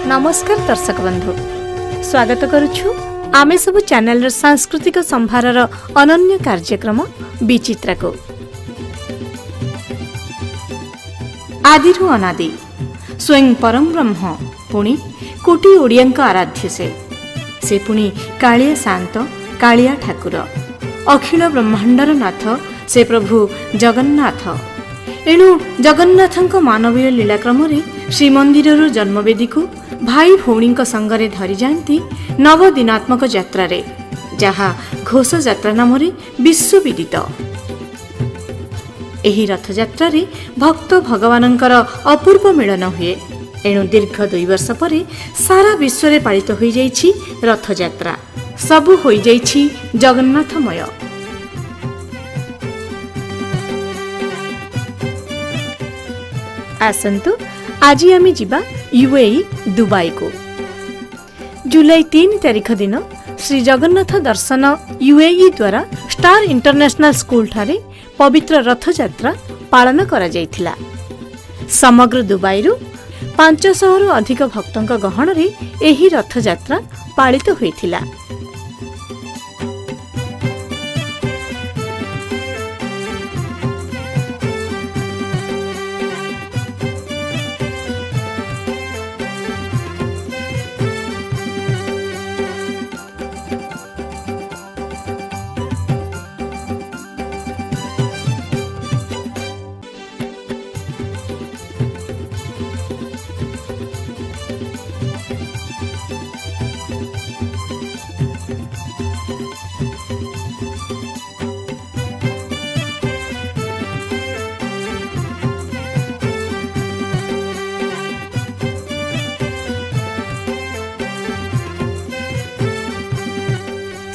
नमस्कार दर्शक बंधु, स्वागत करुछु आमे सब चैनल सांस्कृतिक संभारर अनन्य कार्यक्रम विचित्रा को। आदिरु अनादि स्वयं परम ब्रह्म पुणी कोटि ओडियांक आराध्य से पुणी कालिया शांत कालिया ठाकुर अखिल ब्रह्मांडर नाथ से प्रभु जगन्नाथ। एणु जगन्नाथଙ୍କ मानवीय लीलाक्रम श्रीमंदिर जन्मवेदी को भाई भौणी संगरे धरी जाती नवदिनात्मक यात्रा रे, जहा घोष यात्रा नाम विश्वविदित। एही रथयात्रा रे भक्त भगवानंकर अपूर्व मिलन हुए। एणु दीर्घ 2 वर्ष पर सारा विश्व रे पालित हो जाइछि रथयात्रा, सबु हो जाइछि जगन्नाथमय। आसंतु आज आम जीवा यूएई दुबई को। जुलाई 3 तारिख दिन श्री जगन्नाथ दर्शन यूएई द्वारा स्टार इंटरनेशनल स्कूल ठारे पवित्र रथयात्रा पालन करा जायथिला। समग्र दुबई रु 500 रु अधिक भक्तंक गहण रे एही रथयात्रा पालित होइथिला।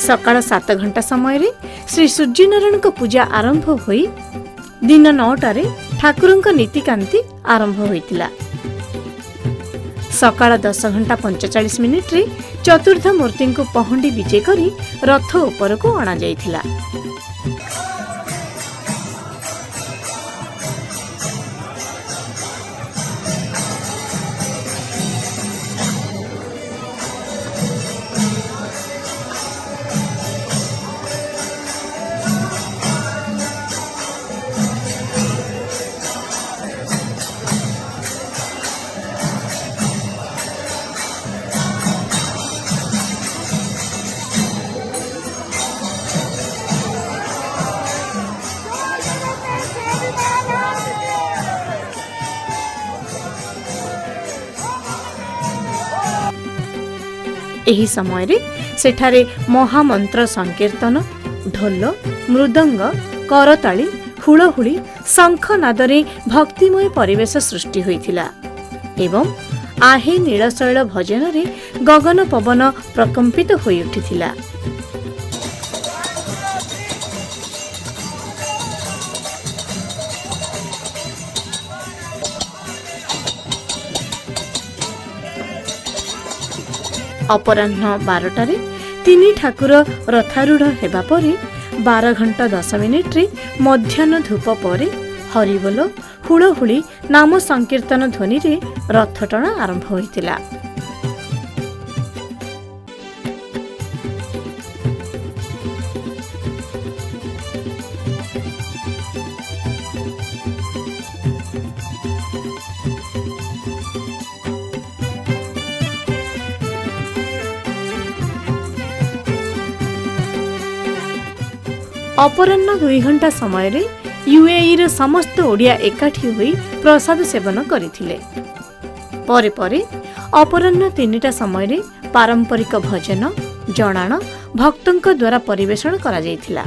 सकाळ 7 घंटा समय रे श्री सूर्यनारायण को पूजा आरंभ होई दिन 9टारे ठाकुरंक नीतिकांति आरंभ होइतिला। सकाळ 10 घंटा 45 मिनिट रे चतुर्थ मूर्ति को पहंडी विजे करी रथ ऊपर को अणा जाइथिला। एही समय रे सेठारे महामंत्र संकीर्तन, ढोल, मृदंग, करताली, हुलहुली, शंख नादरे भक्तिमय परिवेश सृष्टि होइथिला एवं आहे नीलशैल भजन रे गगन पवन प्रकंपित होई उठिथिला। अपराह्न 12टारे 3 ठाकुर रथारूढ़ हेबा परे 12 घंटा 10 मिनिट रे मध्याह्न धूप परे हरिबोल, हुलहुली, नाम संकीर्तन ध्वनि रे रथ टଣା आरंभ होइतिला। अपराह्न 2 घंटा समय रे यूएई रे समस्त ओडिया एकाठी होई प्रसाद सेवन करिथिले। परे परे अपराह्न 3टा समय रे पारंपरिक भजन जणाण भक्तंक द्वारा परिवेषण करा जायथिला।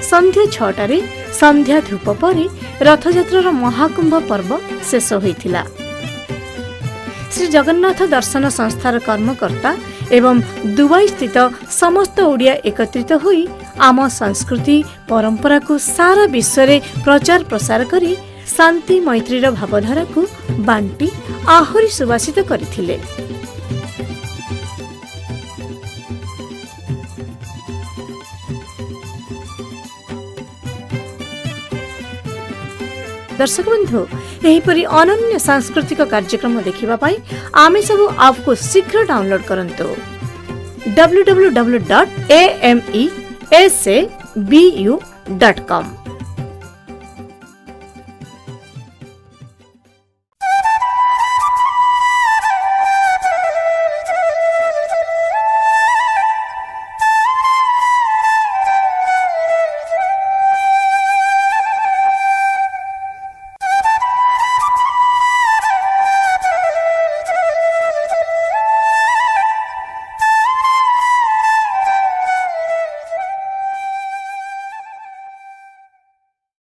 संध्या 6टारे संध्या धूप परे रथयात्रार महाकुंभ पर्व शेष होइथिला। श्री जगन्नाथ दर्शन संस्थार कर्मकर्ता एवं दुबई स्थित समस्त ओडिया एकत्रित होई आम संस्कृति परंपरा को सारा विश्व रे प्रचार प्रसार करी शांति मैत्रीर भावधारा को बांटी आहुरी सुवासित करथिले। दर्शक बंधु एहीपरि अनन्य सांस्कृतिक कार्यक्रम देखिबा पाई आमे सब आपको शीघ्र डाउनलोड करंतु www.amesabu.com